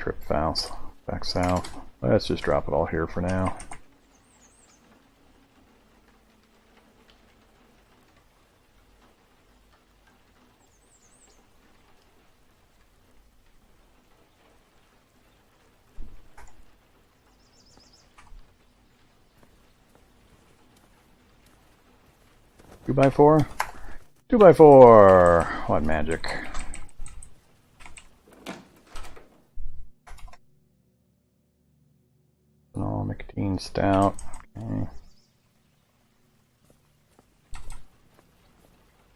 trip south, back south. Let's just drop it all here for now. Two by four? 2x4! What magic. Oh, nicotine stout. Okay.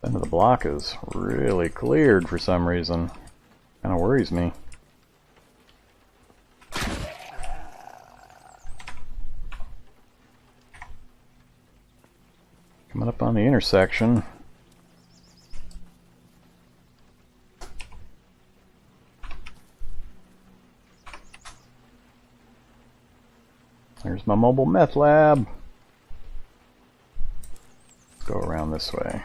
End of the block is really cleared for some reason. Kind of worries me. Coming up on the intersection. There's my mobile meth lab. Go around this way.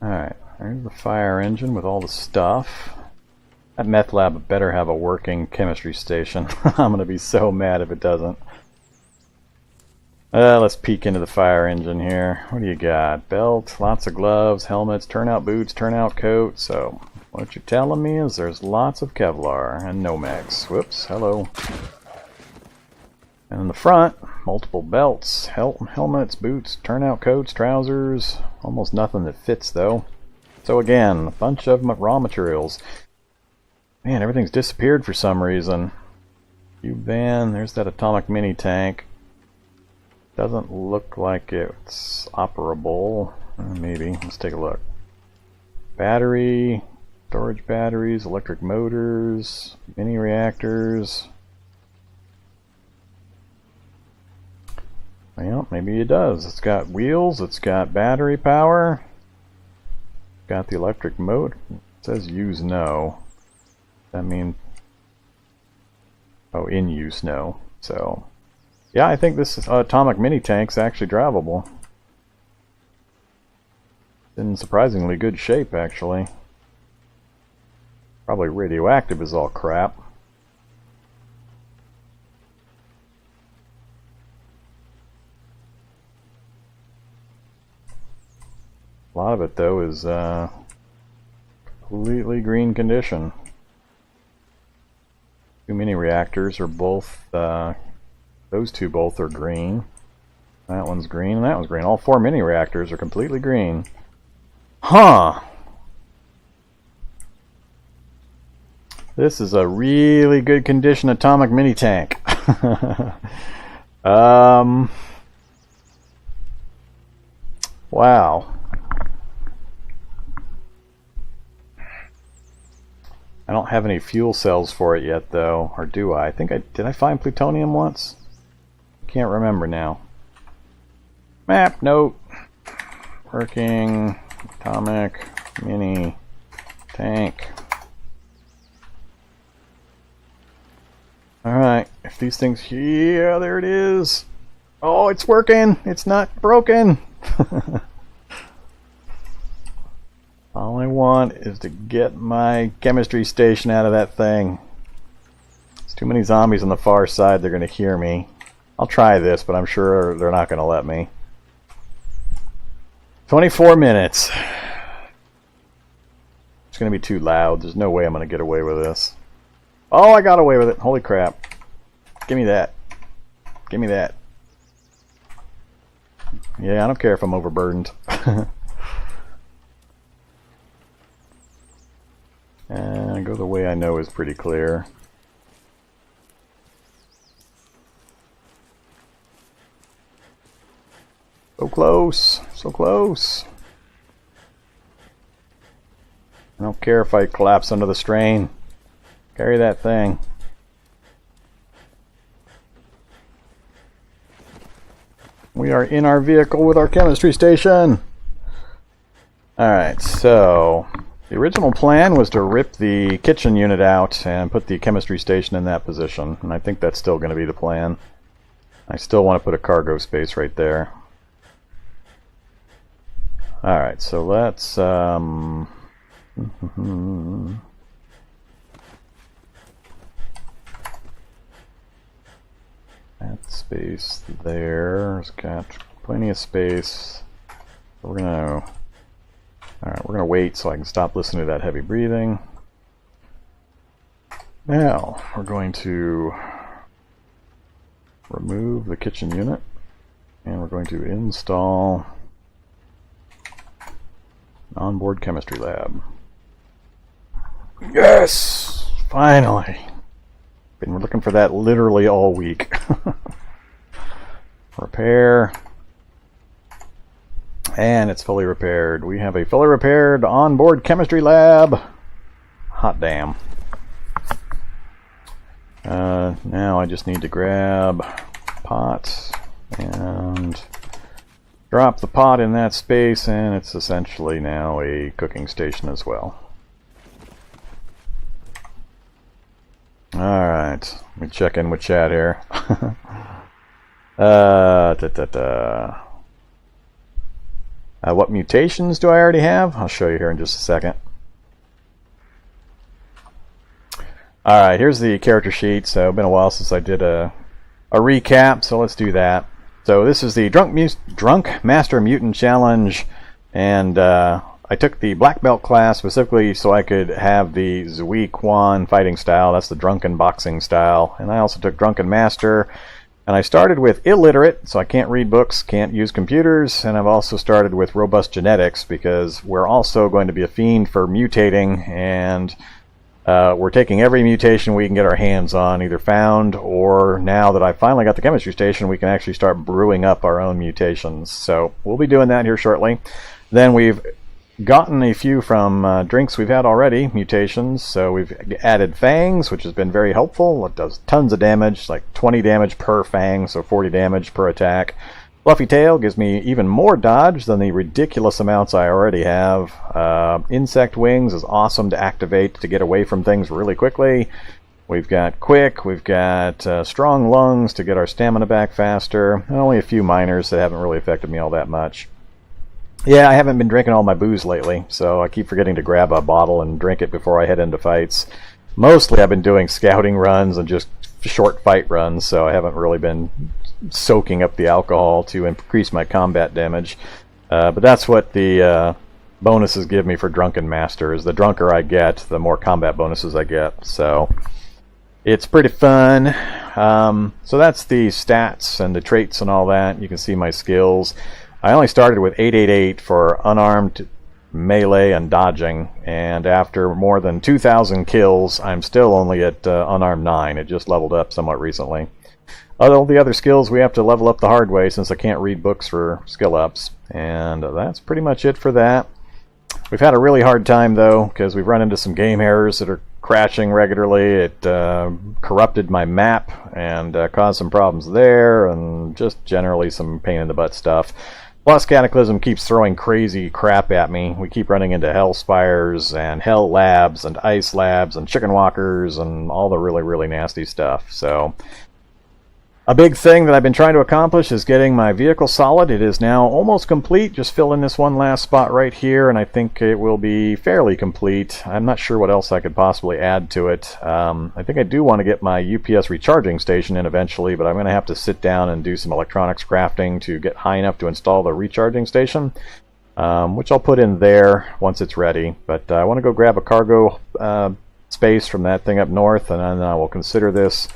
Alright, there's the fire engine with all the stuff. That meth lab better have a working chemistry station. I'm gonna be so mad if it doesn't. Let's peek into the fire engine here. What do you got? Belt, lots of gloves, helmets, turnout boots, turnout coat. So, what you're telling me is there's lots of Kevlar and Nomex. Whoops, hello. And in the front, multiple belts, helmets, boots, turnout coats, trousers. Almost nothing that fits though. So again, a bunch of raw materials. Man, everything's disappeared for some reason. Cube van, there's that atomic mini tank. Doesn't look like it's operable. Maybe, let's take a look. Battery, storage batteries, electric motors, mini reactors. Well, maybe it does. It's got wheels, it's got battery power, got the electric motor. It says use no. That means, oh, in use no. So, yeah, I think this atomic mini tank's actually drivable. In surprisingly good shape, actually. Probably radioactive is all crap. A lot of it, though, is completely green condition. Two mini reactors are both, those two both are green. That one's green and that one's green. All four mini reactors are completely green. Huh! This is a really good condition atomic mini tank. Wow. I don't have any fuel cells for it yet, though, or do I? Did I find plutonium once? Can't remember now. Map note. Working atomic mini tank. Alright, if these things, yeah, there it is. Oh, it's working. It's not broken. All I want is to get my chemistry station out of that thing. There's too many zombies on the far side, they're going to hear me. I'll try this, but I'm sure they're not going to let me. 24 minutes. It's going to be too loud. There's no way I'm going to get away with this. Oh, I got away with it. Holy crap. Give me that. Give me that. Yeah, I don't care if I'm overburdened. And go the way I know is pretty clear. So close, so close. I don't care if I collapse under the strain. Carry that thing. We are in our vehicle with our chemistry station. Alright, so the original plan was to rip the kitchen unit out and put the chemistry station in that position, and I think that's still going to be the plan. I still want to put a cargo space right there. Alright, so let's That space there's got plenty of space. We're gonna, alright, we're gonna wait so I can stop listening to that heavy breathing. Now, we're going to remove the kitchen unit, and we're going to install an onboard chemistry lab. Yes! Finally! Been looking for that literally all week. Repair. And it's fully repaired. We have a fully repaired onboard chemistry lab. Hot damn. Now I just need to grab pot and drop the pot in that space, and it's essentially now a cooking station as well. Alright, let me check in with chat here. What mutations do I already have? I'll show you here in just a second. Alright, here's the character sheet. So it's been a while since I did a recap, so let's do that. So this is the Drunk Master Mutant Challenge, and I took the Black Belt class specifically so I could have the Zui Quan fighting style. That's the Drunken Boxing style. And I also took Drunken Master. And I started with illiterate, so I can't read books, can't use computers, and I've also started with robust genetics because we're also going to be a fiend for mutating, and we're taking every mutation we can get our hands on, either found or now that I finally got the chemistry station, we can actually start brewing up our own mutations. So we'll be doing that here shortly. Then we've gotten a few from drinks we've had already, mutations. So we've added fangs, which has been very helpful. It does tons of damage, like 20 damage per fang, so 40 damage per attack. Fluffy tail gives me even more dodge than the ridiculous amounts I already have. Insect wings is awesome to activate to get away from things really quickly. We've got quick, we've got strong lungs to get our stamina back faster, and only a few minors that haven't really affected me all that much. Yeah, I haven't been drinking all my booze lately, so I keep forgetting to grab a bottle and drink it before I head into fights. Mostly I've been doing scouting runs and just short fight runs, so I haven't really been soaking up the alcohol to increase my combat damage. But that's what the bonuses give me for Drunken Master, is the drunker I get, the more combat bonuses I get. So it's pretty fun. So that's the stats and the traits and all that. You can see my skills. I only started with 888 for unarmed, melee, and dodging, and after more than 2,000 kills, I'm still only at unarmed 9. It just leveled up somewhat recently. All the other skills we have to level up the hard way since I can't read books for skill ups, and that's pretty much it for that. We've had a really hard time though, because we've run into some game errors that are crashing regularly. It corrupted my map and caused some problems there, and just generally some pain in the butt stuff. Plus, Cataclysm keeps throwing crazy crap at me. We keep running into Hell Spires and Hell Labs and Ice Labs and Chicken Walkers and all the really, really nasty stuff. So, a big thing that I've been trying to accomplish is getting my vehicle solid. It is now almost complete. Just fill in this one last spot right here, and I think it will be fairly complete. I'm not sure what else I could possibly add to it. I think I do want to get my UPS recharging station in eventually, but I'm going to have to sit down and do some electronics crafting to get high enough to install the recharging station, which I'll put in there once it's ready. But I want to go grab a cargo space from that thing up north, and then I will consider this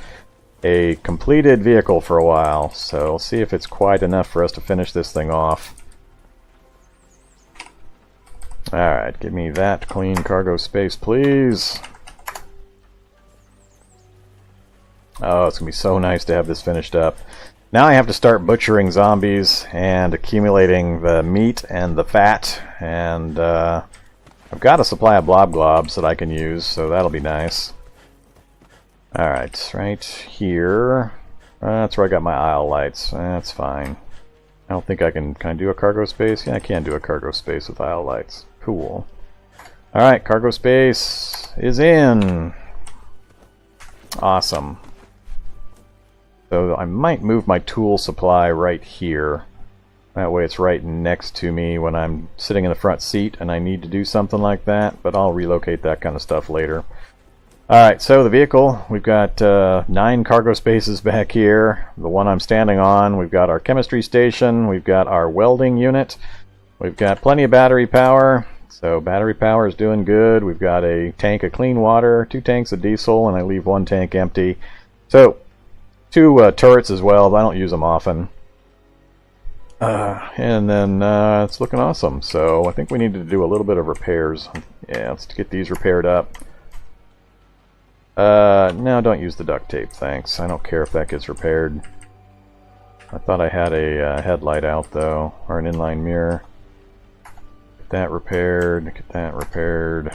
a completed vehicle for a while, so we'll see if it's quite enough for us to finish this thing off. Alright, give me that clean cargo space, please. Oh, it's going to be so nice to have this finished up. Now I have to start butchering zombies and accumulating the meat and the fat, and I've got a supply of blob globs that I can use, so that'll be nice. Alright, right here. That's where I got my aisle lights. That's fine. I don't think I can do a cargo space? Yeah, I can do a cargo space with aisle lights. Cool. Alright, cargo space is in. Awesome. So I might move my tool supply right here. That way it's right next to me when I'm sitting in the front seat and I need to do something like that, but I'll relocate that kind of stuff later. Alright, so the vehicle, we've got 9 cargo spaces back here. The one I'm standing on, we've got our chemistry station, we've got our welding unit, we've got plenty of battery power, so battery power is doing good. We've got a tank of clean water, 2 tanks of diesel, and I leave 1 tank empty. So, 2 turrets as well, but I don't use them often. And then it's looking awesome, so I think we need to do a little bit of repairs. Yeah, let's get these repaired up. No, don't use the duct tape, thanks. I don't care if that gets repaired. I thought I had a headlight out, though, or an inline mirror. Get that repaired, get that repaired.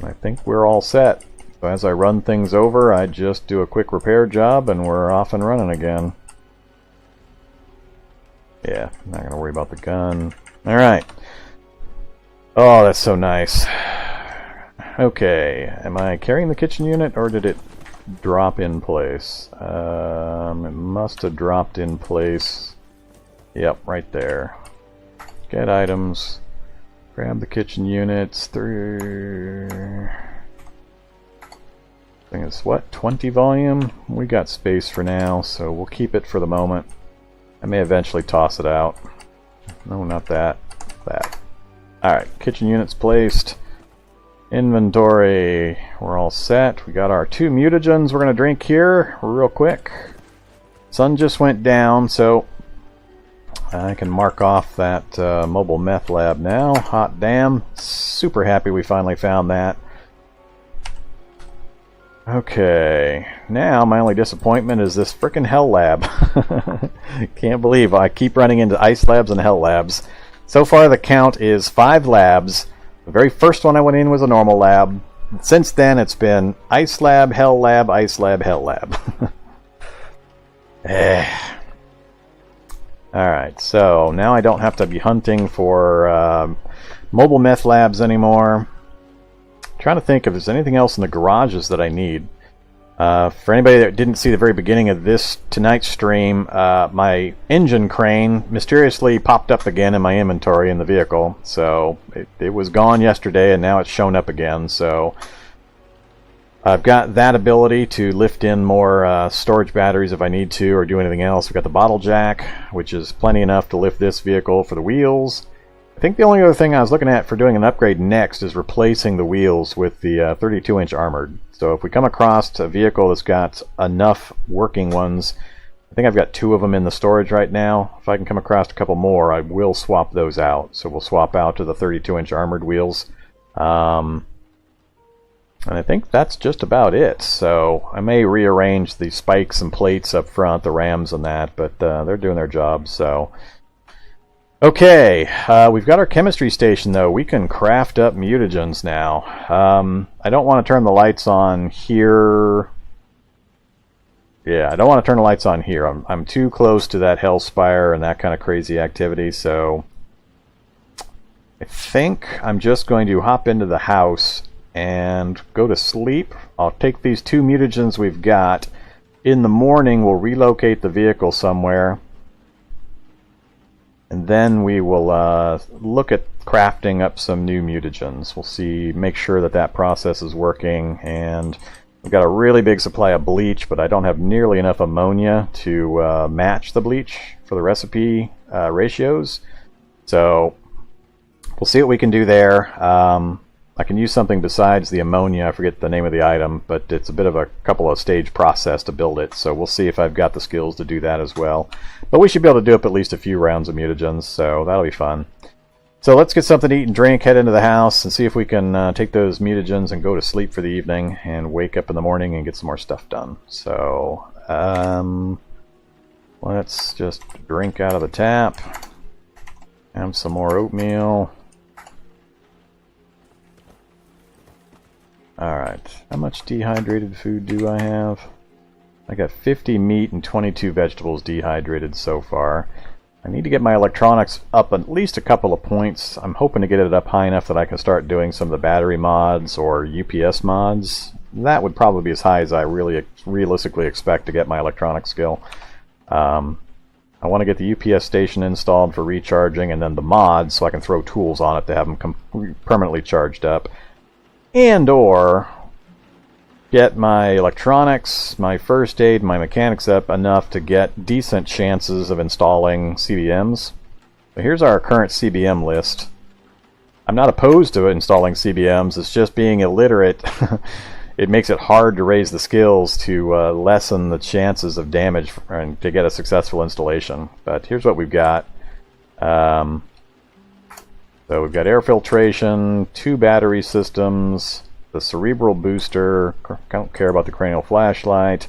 I think we're all set. So as I run things over, I just do a quick repair job and we're off and running again. Yeah, not gonna worry about the gun. Alright. Oh, that's so nice. Okay, am I carrying the kitchen unit or did it drop in place? It must have dropped in place. Yep, right there. Get items. Grab the kitchen units. Through. I think it's what? 20 volume? We got space for now, so we'll keep it for the moment. I may eventually toss it out. No, not that. That. Alright, kitchen units placed. Inventory. We're all set. We got our 2 mutagens we're going to drink here real quick. Sun just went down, so I can mark off that mobile meth lab now. Hot damn. Super happy we finally found that. Okay, now my only disappointment is this frickin' hell lab. Can't believe I keep running into ice labs and hell labs. So far the count is 5 labs. The very first one I went in was a normal lab. Since then it's been ice lab, hell lab, ice lab, hell lab. Alright, so now I don't have to be hunting for mobile meth labs anymore. Trying to think if there's anything else in the garages that I need. For anybody that didn't see the very beginning of tonight's stream, my engine crane mysteriously popped up again in my inventory in the vehicle. So it was gone yesterday and now it's shown up again. So I've got that ability to lift in more storage batteries if I need to or do anything else. We've got the bottle jack, which is plenty enough to lift this vehicle for the wheels. I think the only other thing I was looking at for doing an upgrade next is replacing the wheels with the 32-inch armored. So if we come across a vehicle that's got enough working ones, I think I've got 2 of them in the storage right now. If I can come across a couple more, I will swap those out. So we'll swap out to the 32-inch armored wheels. And I think that's just about it. So I may rearrange the spikes and plates up front, the rams and that, but they're doing their job, so... Okay, we've got our chemistry station though. We can craft up mutagens now. I don't want to turn the lights on here. Yeah, I don't want to turn the lights on here. I'm too close to that Hellspire and that kind of crazy activity, so I think I'm just going to hop into the house and go to sleep. I'll take these 2 mutagens we've got. In the morning, we'll relocate the vehicle somewhere. And then we will look at crafting up some new mutagens. We'll see, make sure that that process is working. And we've got a really big supply of bleach, but I don't have nearly enough ammonia to match the bleach for the recipe ratios. So we'll see what we can do there. I can use something besides the ammonia. I forget the name of the item, but it's a bit of a couple of stage process to build it. So we'll see if I've got the skills to do that as well. But we should be able to do up at least a few rounds of mutagens, so that'll be fun. So let's get something to eat and drink, head into the house, and see if we can take those mutagens and go to sleep for the evening and wake up in the morning and get some more stuff done. So let's just drink out of the tap, have some more oatmeal. Alright, how much dehydrated food do I have? I got 50 meat and 22 vegetables dehydrated so far. I need to get my electronics up at least a couple of points. I'm hoping to get it up high enough that I can start doing some of the battery mods or UPS mods. That would probably be as high as I really realistically expect to get my electronic skill. I want to get the UPS station installed for recharging, and then the mods so I can throw tools on it to have them permanently charged up. And or get my electronics, my first aid, my mechanics up enough to get decent chances of installing CBMs. So here's our current CBM list. I'm not opposed to installing CBMs, it's just being illiterate. It makes it hard to raise the skills to lessen the chances of damage and to get a successful installation. But here's what we've got. So we've got air filtration, 2 battery systems, the cerebral booster. I don't care about the cranial flashlight.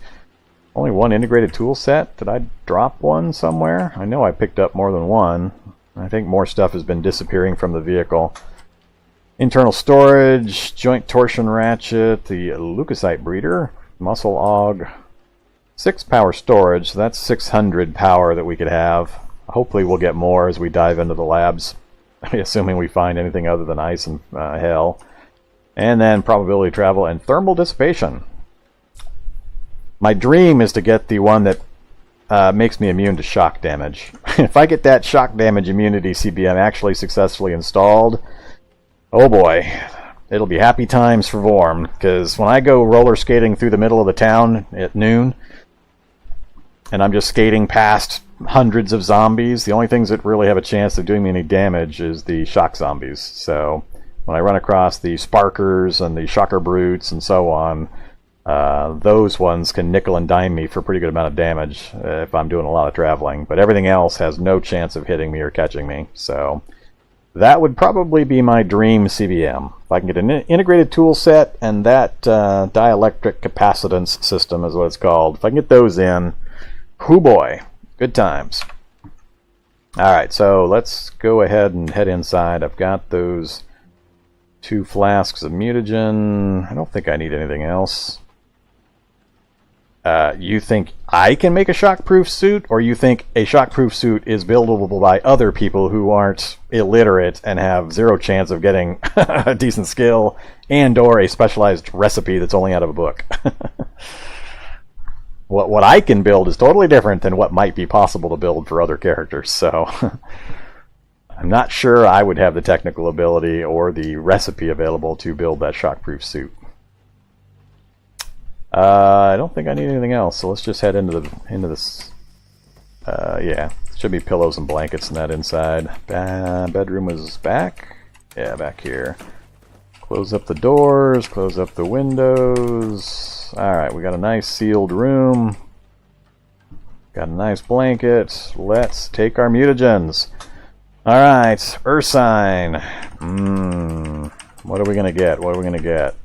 Only 1 integrated tool set. Did I drop one somewhere? I know I picked up more than one. I think more stuff has been disappearing from the vehicle. Internal storage, joint torsion ratchet, the leukocyte breeder, muscle aug, 6 power storage, so that's 600 power that we could have. Hopefully we'll get more as we dive into the labs, assuming we find anything other than ice and hell. And then probability travel and thermal dissipation. My dream is to get the one that makes me immune to shock damage. If I get that shock damage immunity CBM actually successfully installed, oh boy, it'll be happy times for Vorm, because when I go roller skating through the middle of the town at noon, and I'm just skating past hundreds of zombies, the only things that really have a chance of doing me any damage is the shock zombies. So when I run across the sparkers and the shocker brutes and so on, those ones can nickel and dime me for a pretty good amount of damage if I'm doing a lot of traveling. But everything else has no chance of hitting me or catching me. So that would probably be my dream CBM. If I can get an integrated tool set and that dielectric capacitance system is what it's called. If I can get those in, hoo boy, good times. Alright, so let's go ahead and head inside. I've got those 2 flasks of mutagen. I don't think I need anything else. You think I can make a shockproof suit, or you think a shockproof suit is buildable by other people who aren't illiterate and have 0 chance of getting a decent skill and or a specialized recipe that's only out of a book? What I can build is totally different than what might be possible to build for other characters, so I'm not sure I would have the technical ability or the recipe available to build that shockproof suit. I don't think I need anything else, so let's just head into this. Yeah, should be pillows and blankets in that inside. Bedroom was back. Yeah, back here. Close up the doors, close up the windows. Alright, we got a nice sealed room. Got a nice blanket. Let's take our mutagens. Alright, Ursine. What are we going to get? What are we going to get?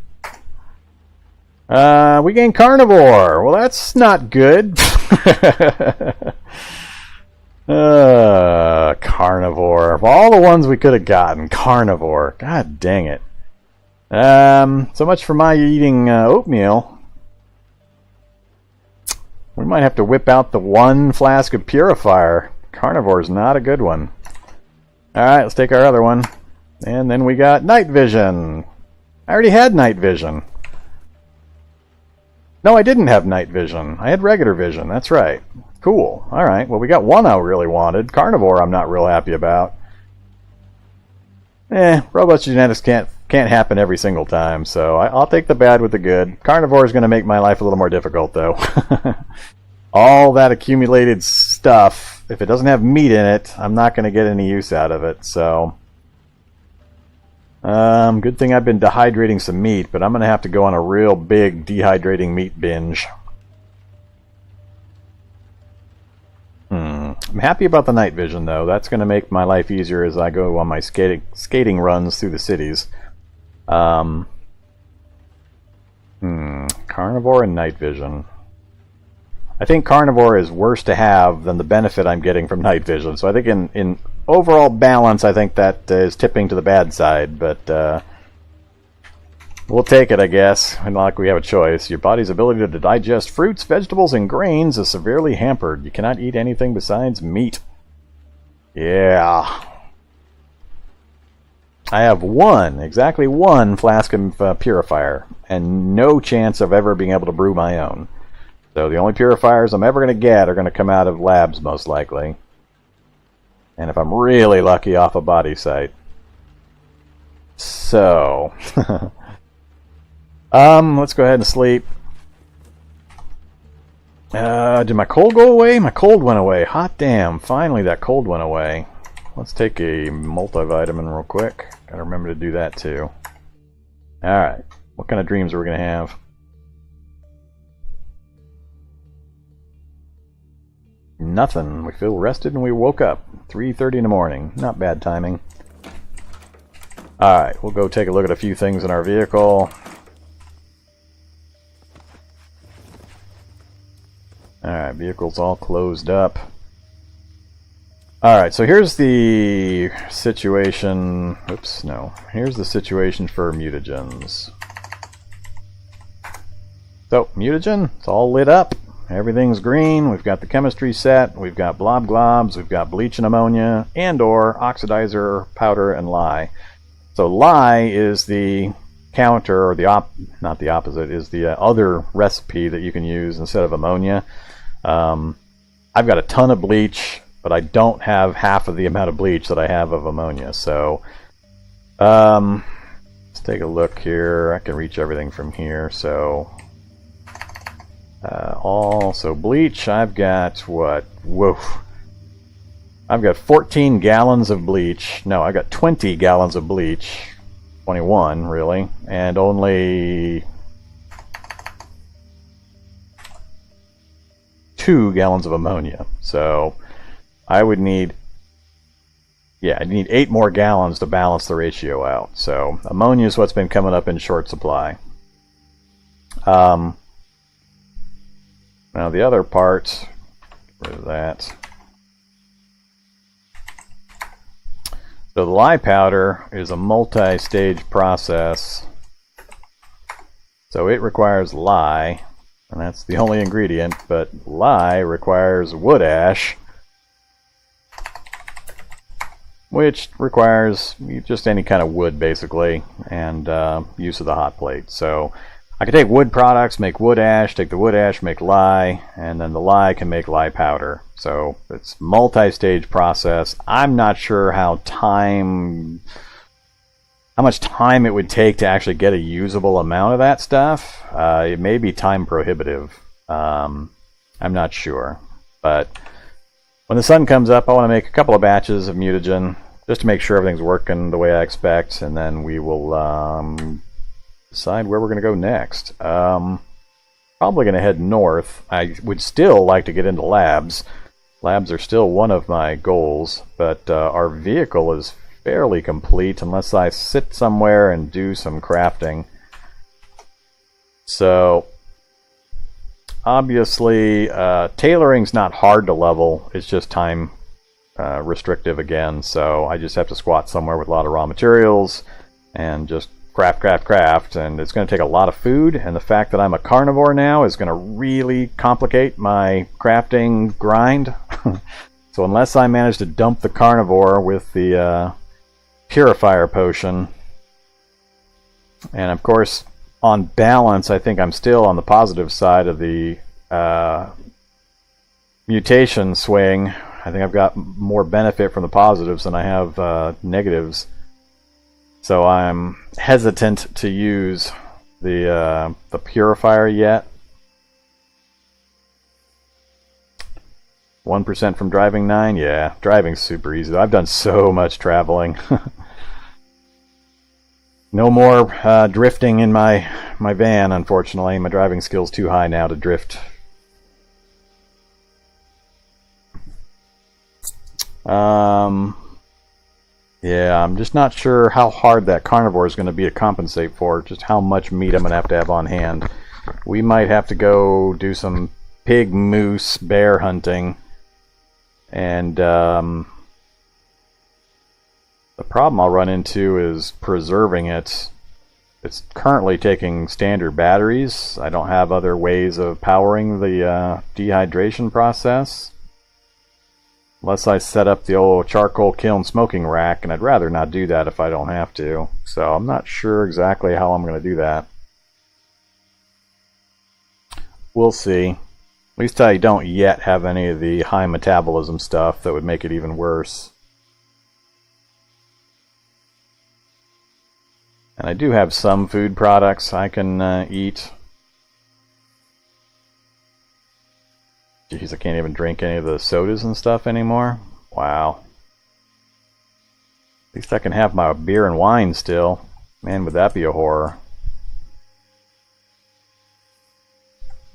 We gain carnivore. Well, that's not good. Carnivore. Of all the ones we could have gotten, carnivore. God dang it. So much for my eating oatmeal. We might have to whip out the 1 flask of purifier. Carnivore's not a good one. Alright, let's take our other one. And then we got night vision. I already had night vision. No, I didn't have night vision. I had regular vision. That's right. Cool. Alright, well we got one I really wanted. Carnivore I'm not real happy about. Robust genetics can't happen every single time, so I'll take the bad with the good. Carnivore is going to make my life a little more difficult, though. All that accumulated stuff, if it doesn't have meat in it, I'm not going to get any use out of it, so... good thing I've been dehydrating some meat, but I'm going to have to go on a real big dehydrating meat binge. I'm happy about the night vision, though. That's going to make my life easier as I go on my skating runs through the cities. Carnivore and night vision. I think carnivore is worse to have than the benefit I'm getting from night vision. So I think in overall balance, I think that is tipping to the bad side. But we'll take it, I guess. And not like we have a choice. Your body's ability to digest fruits, vegetables, and grains is severely hampered. You cannot eat anything besides meat. Yeah. I have exactly one flask of purifier, and no chance of ever being able to brew my own. So the only purifiers I'm ever going to get are going to come out of labs, most likely. And if I'm really lucky, off a body site. So, let's go ahead and sleep. Did my cold go away? My cold went away. Hot damn, finally that cold went away. Let's take a multivitamin real quick. Gotta remember to do that too. Alright, what kind of dreams are we gonna have? Nothing. We feel rested and we woke up. 3:30 in the morning. Not bad timing. Alright, we'll go take a look at a few things in our vehicle. Alright, vehicle's all closed up. Alright, so here's the situation... Oops, no. Here's the situation for mutagens. So, mutagen, it's all lit up. Everything's green. We've got the chemistry set. We've got blob globs. We've got bleach and ammonia. And or oxidizer, powder, and lye. So lye is the counter, or not the opposite, is the other recipe that you can use instead of ammonia. I've got a ton of bleach, but I don't have half of the amount of bleach that I have of ammonia. So let's take a look here. I can reach everything from here. So so bleach, I've got what? Whoa. I've got 14 gallons of bleach. No, I've got 20 gallons of bleach. 21, really. And only 2 gallons of ammonia. So I would need... Yeah, I need 8 more gallons to balance the ratio out. So ammonia is what's been coming up in short supply. Now the other part... Get rid of that. So the lye powder is a multi-stage process. So it requires lye, and that's the only ingredient, but lye requires wood ash, which requires just any kind of wood, basically, and use of the hot plate. So I can take wood products, make wood ash, take the wood ash, make lye, and then the lye can make lye powder. So it's a multi-stage process. I'm not sure how much time it would take to actually get a usable amount of that stuff. It may be time prohibitive. I'm not sure. But when the sun comes up, I want to make a couple of batches of mutagen just to make sure everything's working the way I expect, and then we will decide where we're going to go next. Probably going to head north. I would still like to get into labs. Labs are still one of my goals, but our vehicle is fairly complete unless I sit somewhere and do some crafting. So obviously tailoring's not hard to level, it's just time restrictive again, so I just have to squat somewhere with a lot of raw materials and just craft, and it's going to take a lot of food, and the fact that I'm a carnivore now is going to really complicate my crafting grind. So unless I manage to dump the carnivore with the purifier potion, and of course on balance I think I'm still on the positive side of the mutation swing. I think I've got more benefit from the positives than I have negatives. So I'm hesitant to use the purifier yet. 1% from driving 9? Yeah, driving's super easy. I've done so much traveling. No more drifting in my van, unfortunately. My driving skill's too high now to drift. Yeah, I'm just not sure how hard that carnivore is going to be to compensate for, just how much meat I'm going to have on hand. We might have to go do some pig, moose, bear hunting. And the problem I'll run into is preserving it. It's currently taking standard batteries. I don't have other ways of powering the dehydration process. Unless I set up the old charcoal kiln smoking rack, and I'd rather not do that if I don't have to. So I'm not sure exactly how I'm going to do that. We'll see. least I don't yet have any of the high metabolism stuff that would make it even worse. And I do have some food products I can eat. Jeez, I can't even drink any of the sodas and stuff anymore. Wow. At least I can have my beer and wine still. Man, would that be a horror.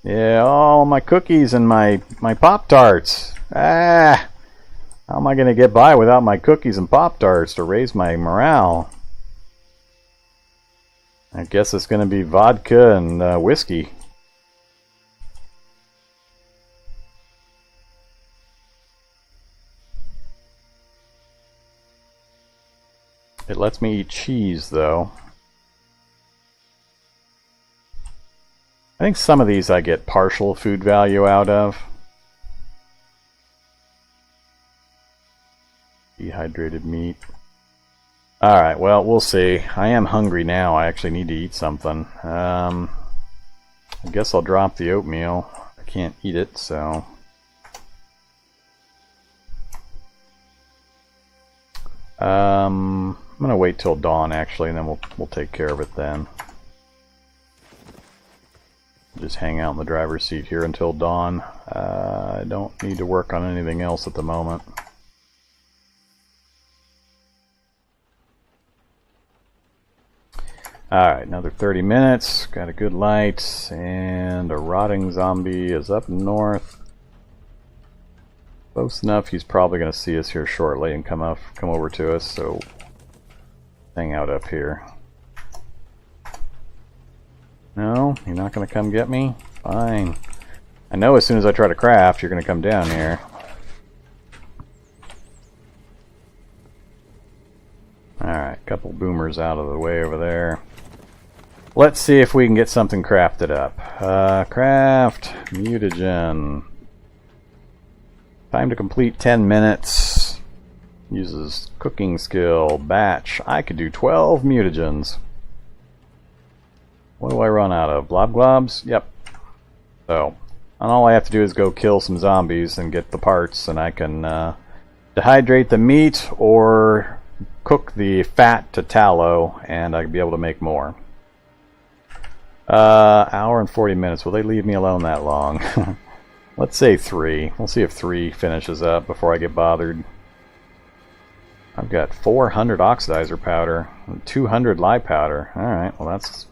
Yeah, all my cookies and my Pop-Tarts. Ah! How am I going to get by without my cookies and Pop-Tarts to raise my morale? I guess it's going to be vodka and whiskey. It lets me eat cheese, though. I think some of these I get partial food value out of. Dehydrated meat. Alright, well, we'll see. I am hungry now. I actually need to eat something. I guess I'll drop the oatmeal. I can't eat it, so... I'm gonna wait till dawn, actually, and then we'll take care of it then. Just hang out in the driver's seat here until dawn. I don't need to work on anything else at the moment. Alright, another 30 minutes. Got a good light, and a rotting zombie is up north. Close enough, he's probably going to see us here shortly and come over to us, so hang out up here. No, you're not going to come get me? Fine. I know as soon as I try to craft, you're going to come down here. Alright, couple boomers out of the way over there. Let's see if we can get something crafted up. Craft, mutagen. Time to complete 10 minutes. Uses cooking skill, batch. I could do 12 mutagens. What do I run out of? Blob globs? Yep. So, and all I have to do is go kill some zombies and get the parts, and I can dehydrate the meat or cook the fat to tallow, and I can be able to make more. Hour and 40 minutes. Will they leave me alone that long? Let's say 3. We'll see if 3 finishes up before I get bothered. I've got 400 oxidizer powder and 200 lye powder. Alright, well that's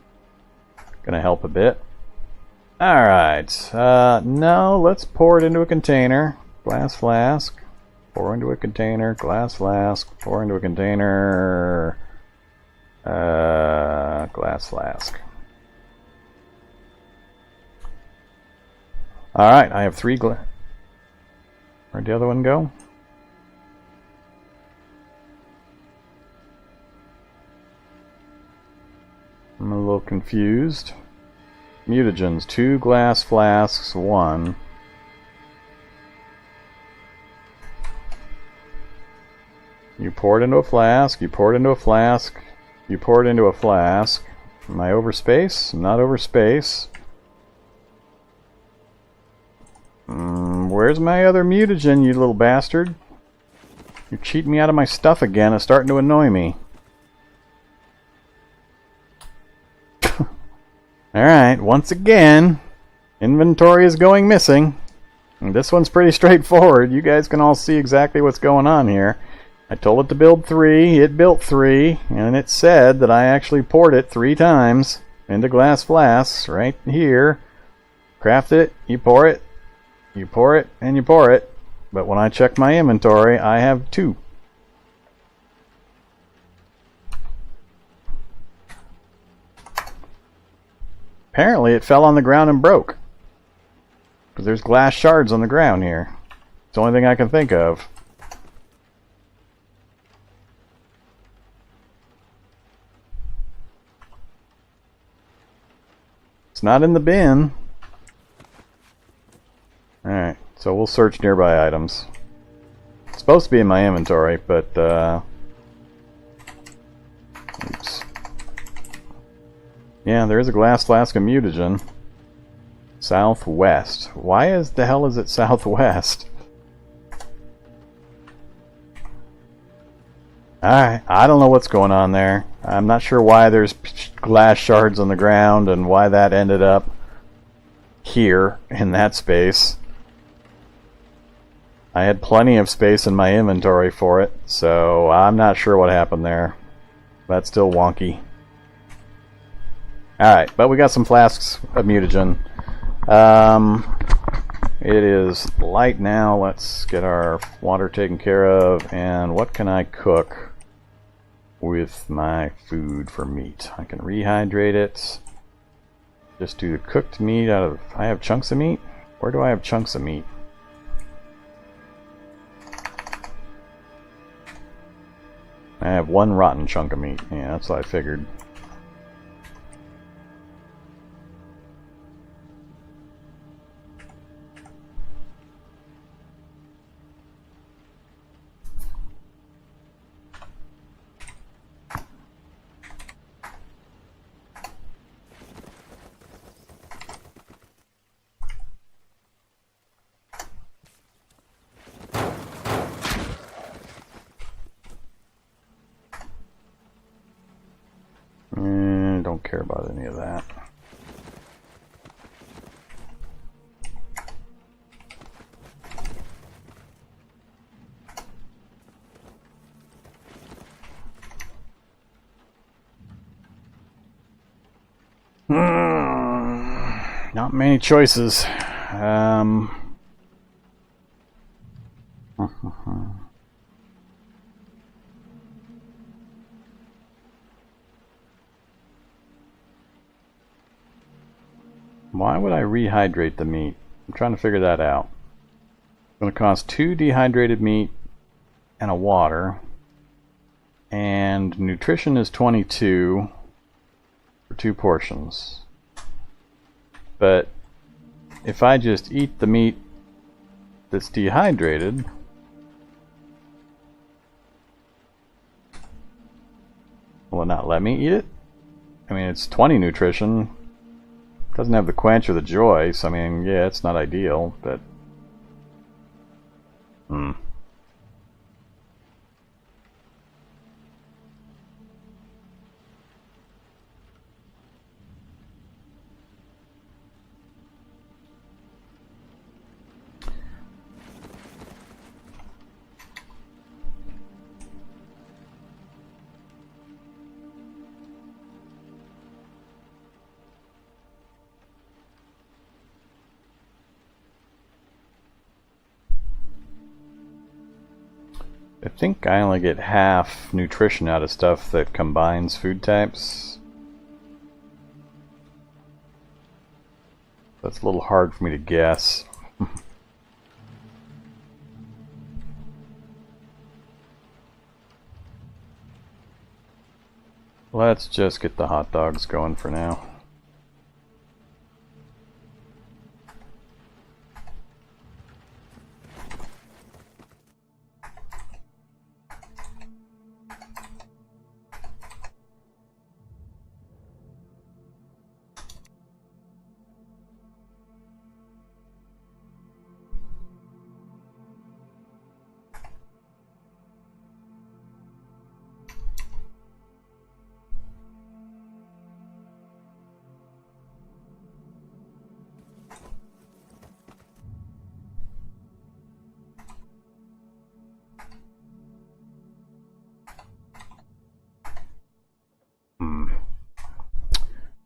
gonna help a bit. Alright, no, let's pour it into a container. Glass flask. Pour into a container. Glass flask. Pour into a container. Glass flask. Alright, I have 3 Where'd the other one go? I'm a little confused. Mutagens, 2 glass flasks, 1. You pour it into a flask, you pour it into a flask, you pour it into a flask. Am I over space? I'm not over space. Where's my other mutagen, you little bastard? You're cheating me out of my stuff again. It's starting to annoy me. Alright, once again, inventory is going missing. And this one's pretty straightforward. You guys can all see exactly what's going on here. I told it to build 3, it built 3, and it said that I actually poured it 3 times into glass flasks right here. Craft it, you pour it, and you pour it. But when I check my inventory, I have 2. Apparently it fell on the ground and broke. Because there's glass shards on the ground here. It's the only thing I can think of. It's not in the bin. Alright, so we'll search nearby items. It's supposed to be in my inventory, but oops. Yeah, there is a glass flask of mutagen. Southwest. Why is the hell is it southwest? Alright, I don't know what's going on there. I'm not sure why there's glass shards on the ground and why that ended up here in that space. I had plenty of space in my inventory for it, so I'm not sure what happened there. That's still wonky. Alright, but we got some flasks of mutagen. It is light now. Let's get our water taken care of. And what can I cook with my food for meat? I can rehydrate it. Just do the cooked meat out of... I have chunks of meat? Where do I have chunks of meat? I have one rotten chunk of meat. Yeah, that's what I figured. Don't care about any of that. Not many choices. Why would I rehydrate the meat? I'm trying to figure that out. It's going to cost 2 dehydrated meat and a water. And nutrition is 22 for 2 portions. But if I just eat the meat that's dehydrated, will it not let me eat it? I mean, it's 20 nutrition. Doesn't have the quench or the joy, so I mean, yeah, it's not ideal, but... I think I only get half nutrition out of stuff that combines food types. That's a little hard for me to guess. Let's just get the hot dogs going for now.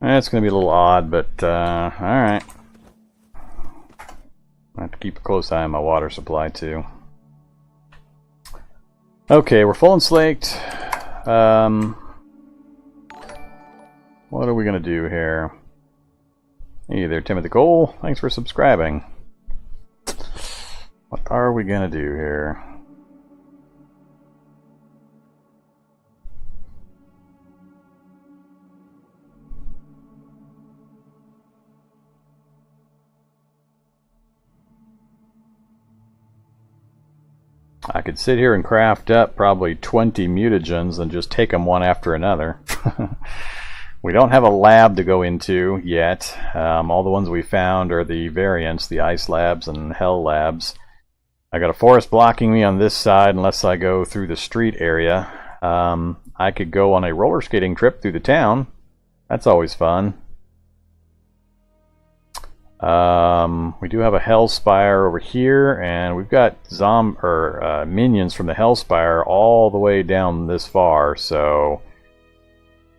It's going to be a little odd, but alright. I have to keep a close eye on my water supply too. Okay, we're full and slaked. What are we going to do here? Hey there, Timothy Cole. Thanks for subscribing. What are we going to do here? I could sit here and craft up probably 20 mutagens and just take them one after another. We don't have a lab to go into yet. All the ones we found are the variants, the ice labs and hell labs. I got a forest blocking me on this side unless I go through the street area. I could go on a roller skating trip through the town. That's always fun. We do have a Hellspire over here, and we've got minions from the Hellspire all the way down this far, so...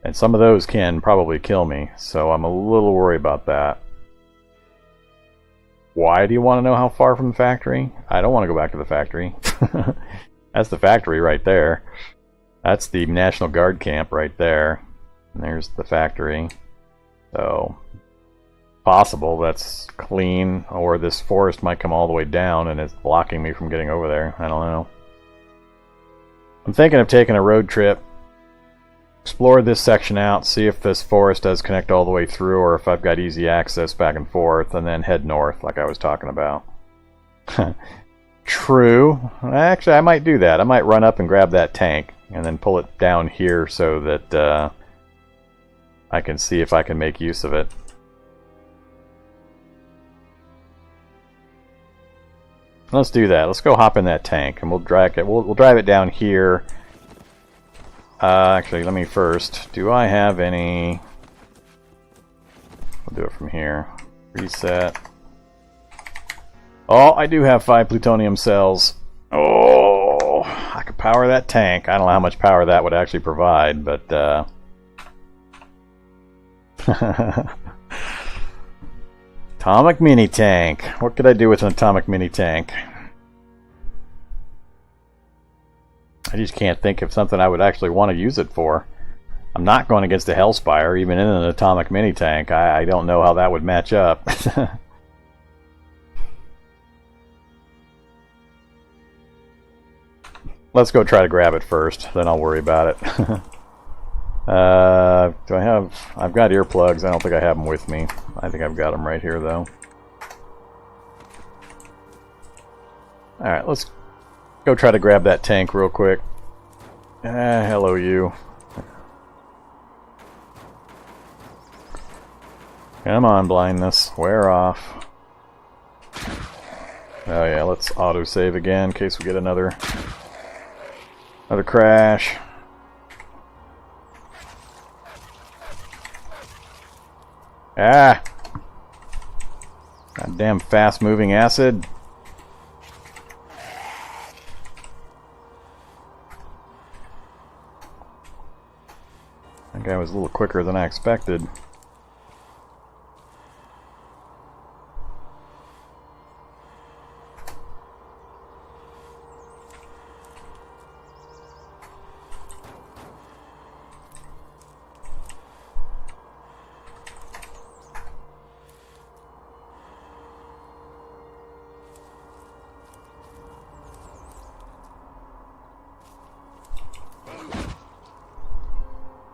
And some of those can probably kill me, so I'm a little worried about that. Why do you want to know how far from the factory? I don't want to go back to the factory. That's the factory right there. That's the National Guard camp right there. And there's the factory. So, possible that's clean, or this forest might come all the way down and it's blocking me from getting over there. I don't know. I'm thinking of taking a road trip. Explore this section out, see if this forest does connect all the way through, or if I've got easy access back and forth, and then head north like I was talking about. True. Actually, I might do that. I might run up and grab that tank, and then pull it down here so that I can see if I can make use of it. Let's do that. Let's go hop in that tank, and we'll drag it. We'll drive it down here. Actually, let me first. Do I have any... We'll do it from here. Reset. Oh, I do have 5 plutonium cells. Oh, I could power that tank. I don't know how much power that would actually provide, but... Atomic mini tank. What could I do with an atomic mini tank? I just can't think of something I would actually want to use it for. I'm not going against the Hellspire, even in an atomic mini tank. I don't know how that would match up. Let's go try to grab it first, then I'll worry about it. Do I have... I've got earplugs. I don't think I have them with me. I think I've got them right here, though. Alright, let's go try to grab that tank real quick. Hello, you. Come on, blindness. Wear off. Oh yeah, let's autosave again in case we get another crash. Ah! Goddamn fast-moving acid. That guy was a little quicker than I expected.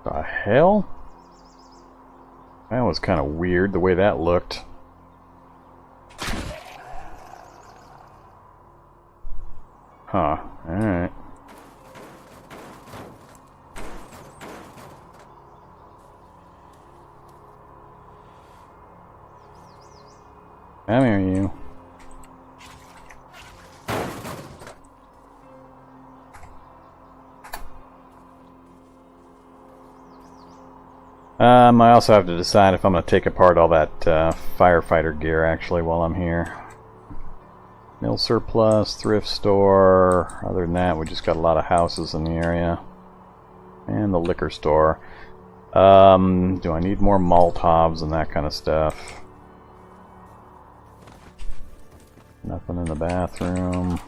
The hell? That was kind of weird the way that looked. Huh. Alright. Come here, you. I also have to decide if I'm going to take apart all that firefighter gear actually while I'm here. Mill surplus, thrift store. Other than that, we just got a lot of houses in the area. And the liquor store. Do I need more Molotovs and that kind of stuff? Nothing in the bathroom.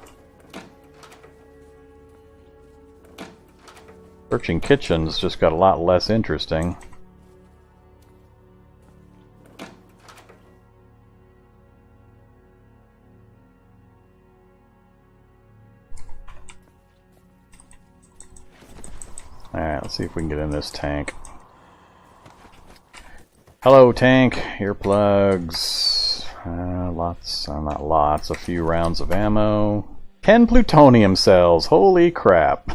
Searching kitchens just got a lot less interesting. Alright, let's see if we can get in this tank. Hello, tank. Earplugs. Not lots. A few rounds of ammo. 10 plutonium cells. Holy crap.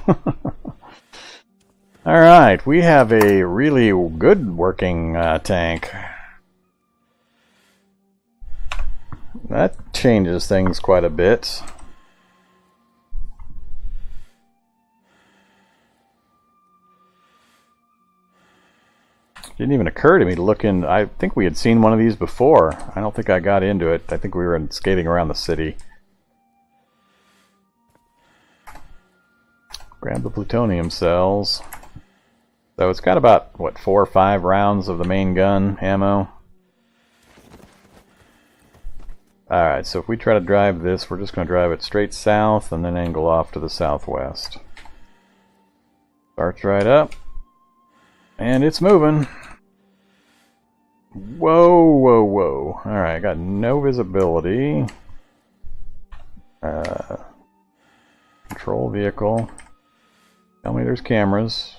Alright, we have a really good working tank. That changes things quite a bit. Didn't even occur to me to look in. I think we had seen one of these before. I don't think I got into it. I think we were skating around the city. Grab the plutonium cells. So it's got about, what, 4 or 5 rounds of the main gun ammo. Alright, so if we try to drive this, we're just going to drive it straight south and then angle off to the southwest. Starts right up. And it's moving. Whoa, whoa, whoa. Alright, I got no visibility. Control vehicle. Tell me there's cameras.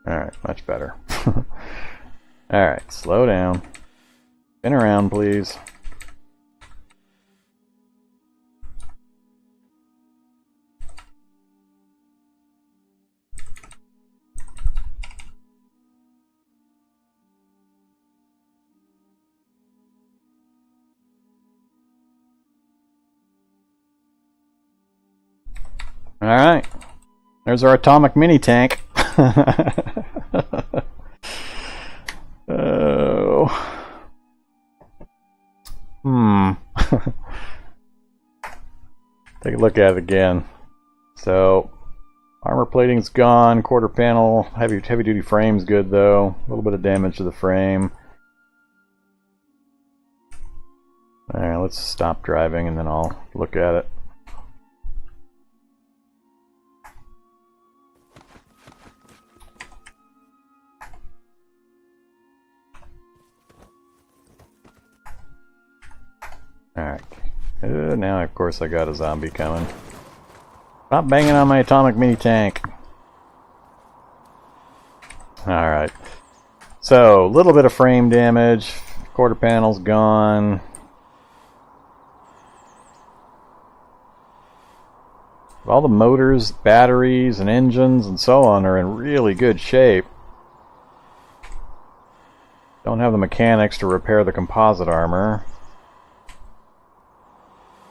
Alright, much better. Alright, slow down. Spin around, please. Alright. There's our atomic mini tank. Oh. Take a look at it again. So, armor plating's gone, quarter panel, heavy duty frame's good though. A little bit of damage to the frame. Alright, let's stop driving and then I'll look at it. Alright. Now, of course, I got a zombie coming. Stop banging on my atomic mini tank. Alright. So, a little bit of frame damage. Quarter panel's gone. All the motors, batteries, and engines, and so on are in really good shape. Don't have the mechanics to repair the composite armor.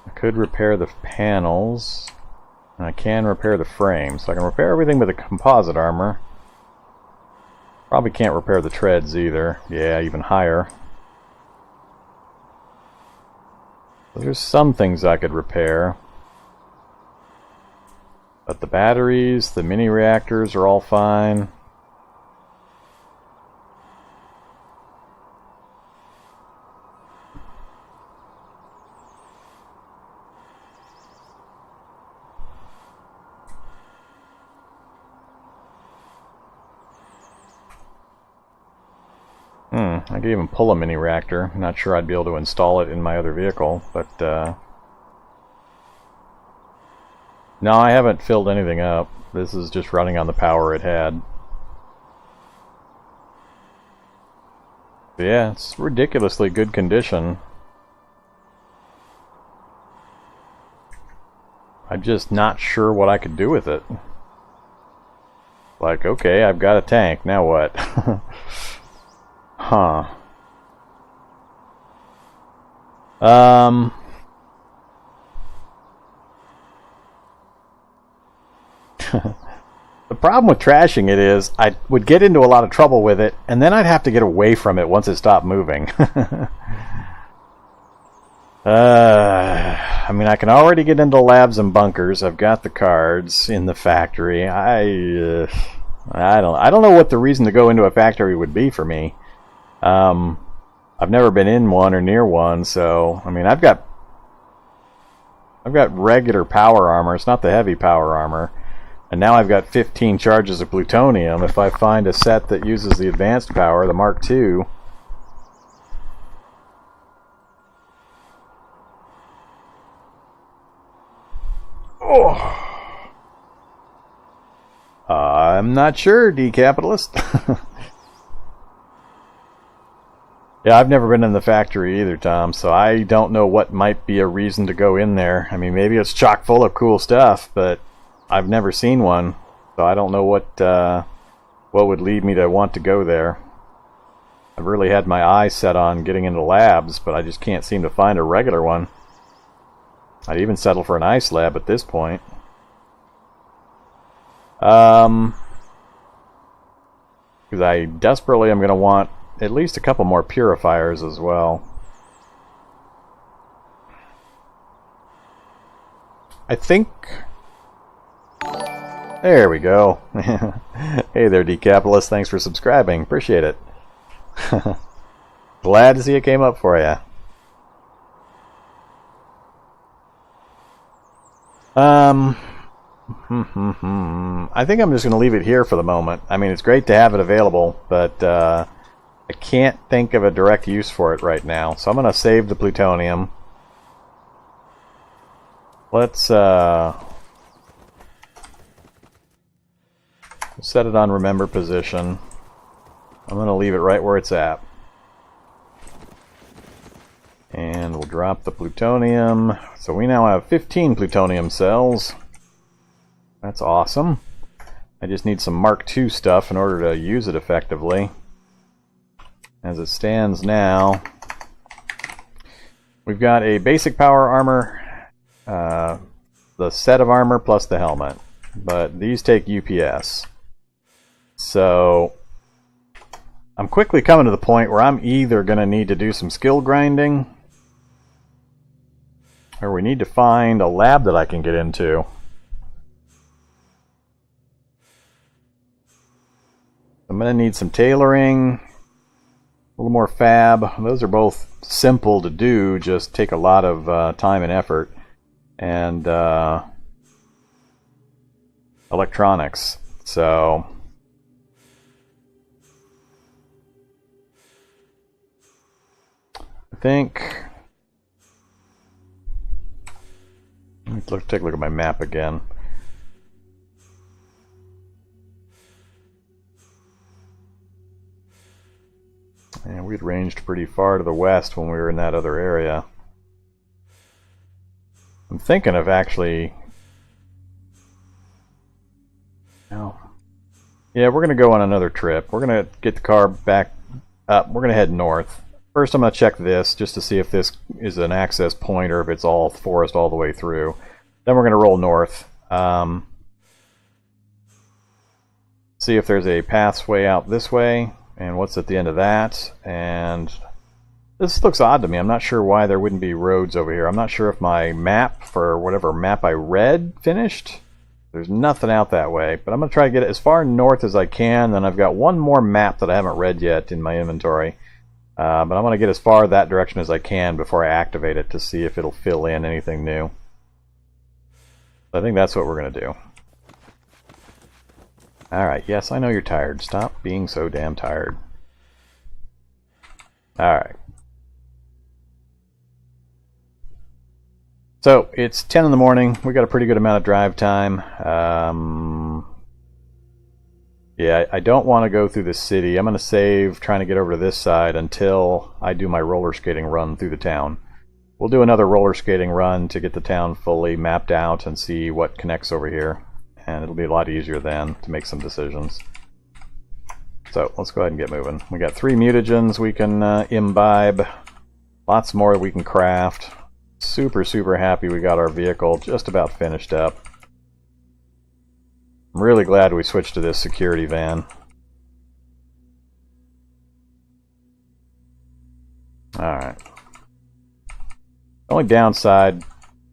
I could repair the panels, and I can repair the frame, so I can repair everything but the composite armor. Probably can't repair the treads either. Yeah, even higher. So there's some things I could repair. But the batteries, the mini reactors are all fine. I could even pull a mini reactor. I'm not sure I'd be able to install it in my other vehicle, but no, I haven't filled anything up. This is just running on the power it had. But yeah, it's ridiculously good condition. I'm just not sure what I could do with it. Like, okay, I've got a tank, now what? Huh. The problem with trashing it is I would get into a lot of trouble with it, and then I'd have to get away from it once it stopped moving. I mean, I can already get into labs and bunkers. I've got the cards in the factory. I don't know what the reason to go into a factory would be for me. I've never been in one or near one, so I mean, I've got regular power armor. It's not the heavy power armor. And now I've got 15 charges of plutonium. If I find a set that uses the advanced power, the Mark II, I'm not sure, decapitalist. Yeah, I've never been in the factory either, Tom, so I don't know what might be a reason to go in there. I mean, maybe it's chock full of cool stuff, but I've never seen one, so I don't know what would lead me to want to go there. I've really had my eyes set on getting into labs, but I just can't seem to find a regular one. I'd even settle for an ice lab at this point. Because I desperately am going to want at least a couple more purifiers as well. I think... There we go. Hey there, Decapitalist. Thanks for subscribing. Appreciate it. Glad to see it came up for you. I think I'm just going to leave it here for the moment. I mean, it's great to have it available, but I can't think of a direct use for it right now. So I'm going to save the plutonium. Let's set it on remember position. I'm going to leave it right where it's at. And we'll drop the plutonium. So we now have 15 plutonium cells. That's awesome. I just need some Mark II stuff in order to use it effectively. As it stands now, we've got a basic power armor, the set of armor plus the helmet. But these take UPS. So I'm quickly coming to the point where I'm either going to need to do some skill grinding, or we need to find a lab that I can get into. I'm going to need some tailoring, a little more fab. Those are both simple to do, just take a lot of time and effort. And electronics. So I think... Let's take a look at my map again. And we'd ranged pretty far to the west when we were in that other area. I'm thinking of actually... No. Yeah, we're going to go on another trip. We're going to get the car back up. We're going to head north. First I'm going to check this just to see if this is an access point or if it's all forest all the way through. Then we're going to roll north. See if there's a pathway out this way and what's at the end of that. And this looks odd to me. I'm not sure why there wouldn't be roads over here. I'm not sure if my map, for whatever map I read, finished. There's nothing out that way. But I'm going to try to get it as far north as I can. Then I've got one more map that I haven't read yet in my inventory. But I'm going to get as far that direction as I can before I activate it to see if it'll fill in anything new. I think that's what we're going to do. Alright, yes, I know you're tired. Stop being so damn tired. Alright. So, it's 10 in the morning. We got a pretty good amount of drive time. Yeah, I don't want to go through the city. I'm going to save trying to get over to this side until I do my roller skating run through the town. We'll do another roller skating run to get the town fully mapped out and see what connects over here. And it'll be a lot easier then to make some decisions. So, let's go ahead and get moving. We got 3 mutagens we can imbibe. Lots more that we can craft. Super, super happy we got our vehicle just about finished up. I'm really glad we switched to this security van. Alright. The only downside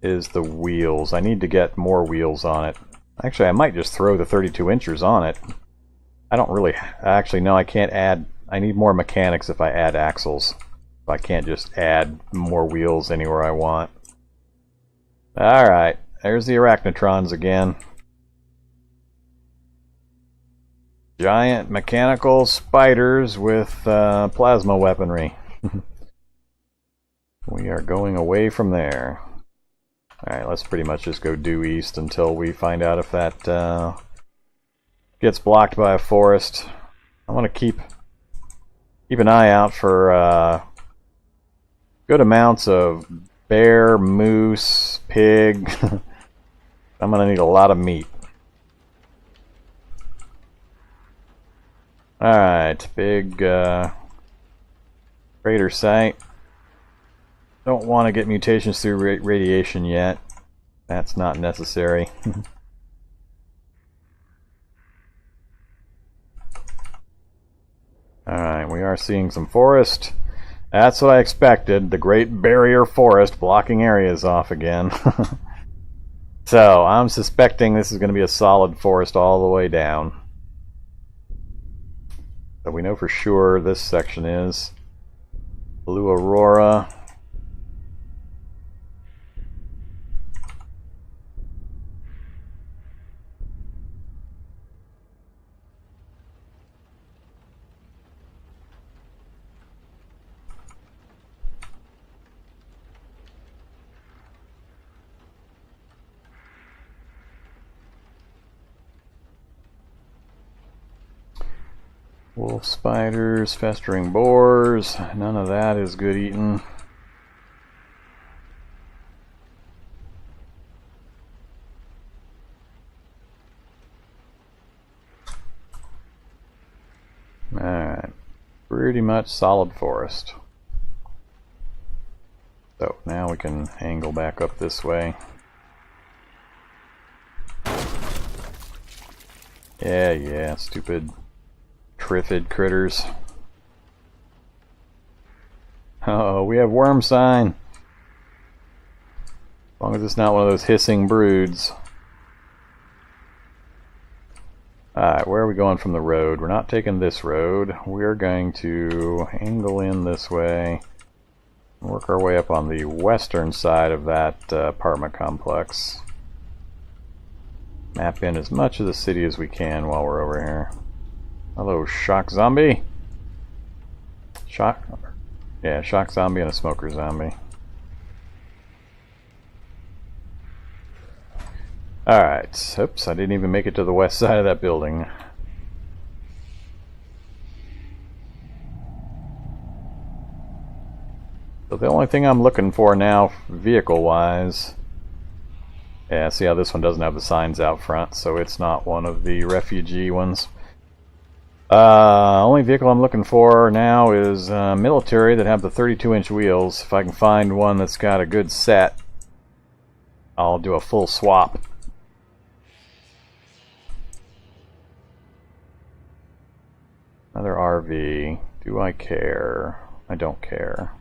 is the wheels. I need to get more wheels on it. Actually, I might just throw the 32 inchers on it. I don't really... Actually, no, I can't add... I need more mechanics if I add axles. I can't just add more wheels anywhere I want. Alright, there's the arachnotrons again. Giant mechanical spiders with plasma weaponry. We are going away from there. Alright, let's pretty much just go due east until we find out if that gets blocked by a forest. I want to keep an eye out for good amounts of bear, moose, pig. I'm going to need a lot of meat. Alright, big crater site. Don't want to get mutations through radiation yet. That's not necessary. Alright, we are seeing some forest. That's what I expected. The Great Barrier Forest blocking areas off again. So, I'm suspecting this is going to be a solid forest all the way down. So we know for sure this section is. Blue Aurora. Wolf spiders, festering boars, none of that is good eating. Alright, pretty much solid forest. So now we can angle back up this way. Yeah, stupid Triffid critters. Oh, we have worm sign. As long as it's not one of those hissing broods. Alright, where are we going from the road? We're not taking this road. We're going to angle in this way. Work our way up on the western side of that apartment complex. Map in as much of the city as we can while we're over here. Hello, shock zombie. Shock zombie and a smoker zombie. Alright, oops, I didn't even make it to the west side of that building. So the only thing I'm looking for now, vehicle-wise... Yeah, see how this one doesn't have the signs out front, so it's not one of the refugee ones. Only vehicle I'm looking for now is military that have the 32-inch wheels. If I can find one that's got a good set, I'll do a full swap. Another RV. Do I care? I don't care.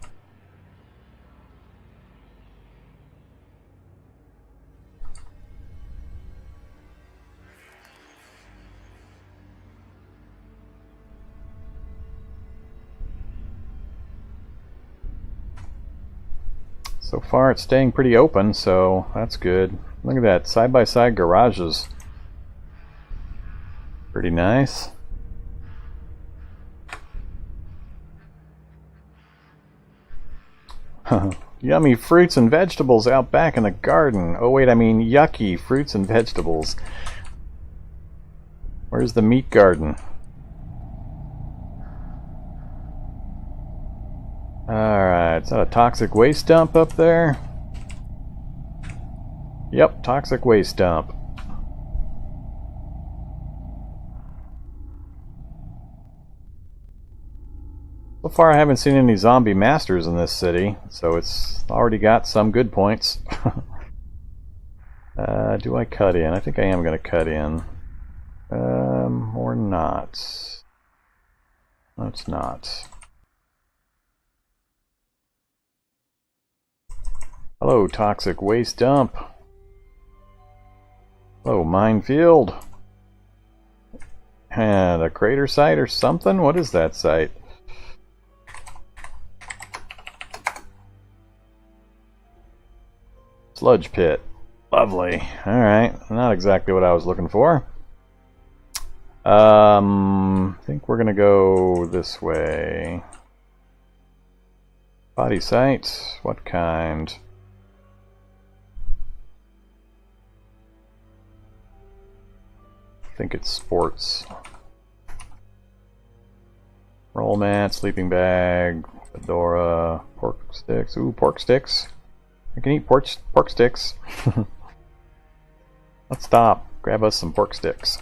So far it's staying pretty open, so that's good. Look at that, side-by-side garages. Pretty nice. Yummy fruits and vegetables out back in the garden. Oh wait, I mean yucky fruits and vegetables. Where's the meat garden? Alright, is that a toxic waste dump up there? Yep, toxic waste dump. So far I haven't seen any zombie masters in this city, so it's already got some good points. Do I cut in? I think I am going to cut in. Or not. No, it's not. Hello, toxic waste dump. Hello, minefield. And a crater site or something? What is that site? Sludge pit. Lovely. Alright, not exactly what I was looking for. I think we're gonna go this way. Body site? What kind? I think it's sports. Roll mat, sleeping bag, fedora, pork sticks. Ooh, pork sticks. I can eat pork sticks. Let's stop. Grab us some pork sticks.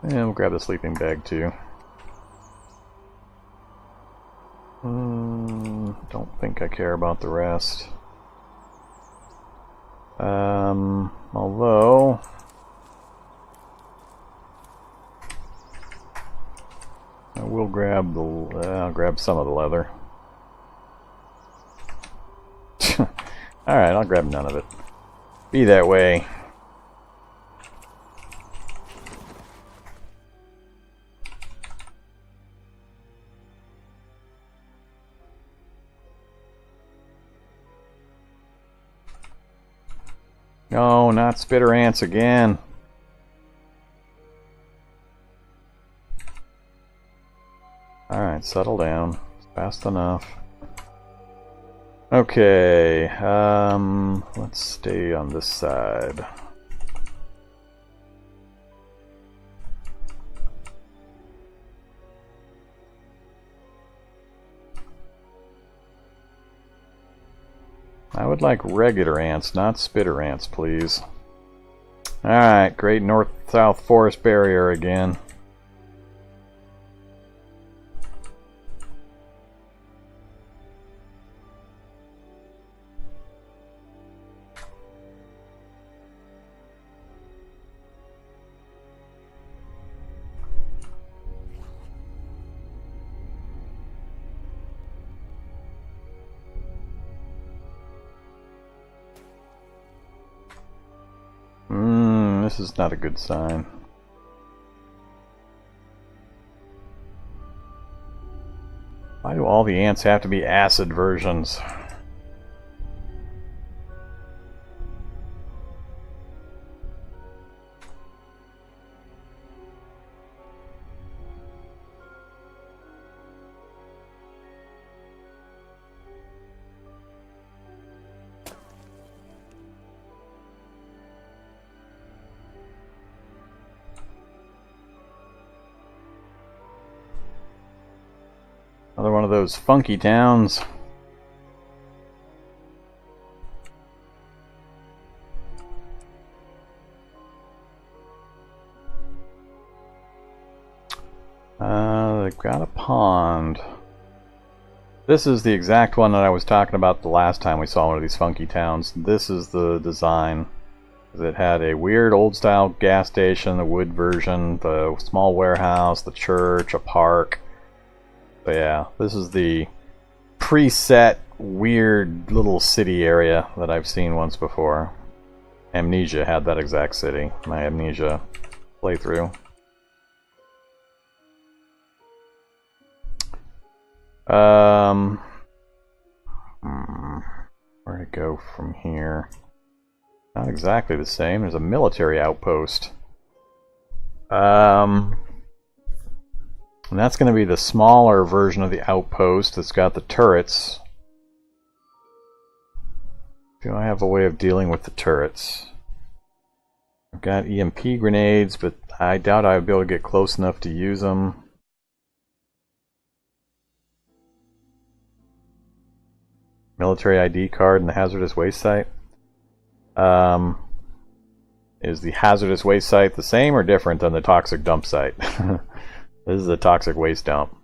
And we'll grab the sleeping bag too. Don't think I care about the rest. Although I will grab the I'll grab some of the leather. Alright, I'll grab none of it. Be that way. No, not spitter ants again. Alright, settle down. It's fast enough. Okay, let's stay on this side. I would like regular ants, not spitter ants, please. Alright, great north-south forest barrier again. This is not a good sign. Why do all the ants have to be acid versions? Another one of those funky towns. They've got a pond. This is the exact one that I was talking about the last time we saw one of these funky towns. This is the design. It had a weird old style gas station, the wood version, the small warehouse, the church, a park. But yeah, this is the preset weird little city area that I've seen once before. Amnesia had that exact city, my Amnesia playthrough. Where to go from here? Not exactly the same. There's a military outpost. And that's going to be the smaller version of the outpost that's got the turrets. Do I have a way of dealing with the turrets? I've got EMP grenades, but I doubt I would be able to get close enough to use them. Military ID card in the hazardous waste site. Is the hazardous waste site the same or different than the toxic dump site? This is a toxic waste dump.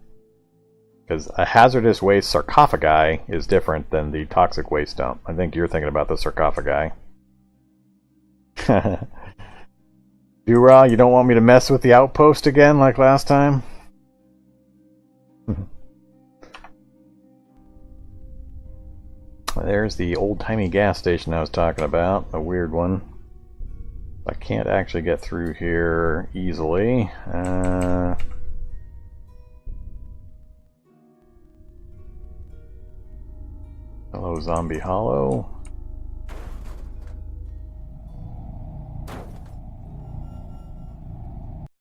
Because a hazardous waste sarcophagi is different than the toxic waste dump. I think you're thinking about the sarcophagi. Dura, you don't want me to mess with the outpost again like last time? There's the old-timey gas station I was talking about. A weird one. I can't actually get through here easily. Hello, Zombie Hollow.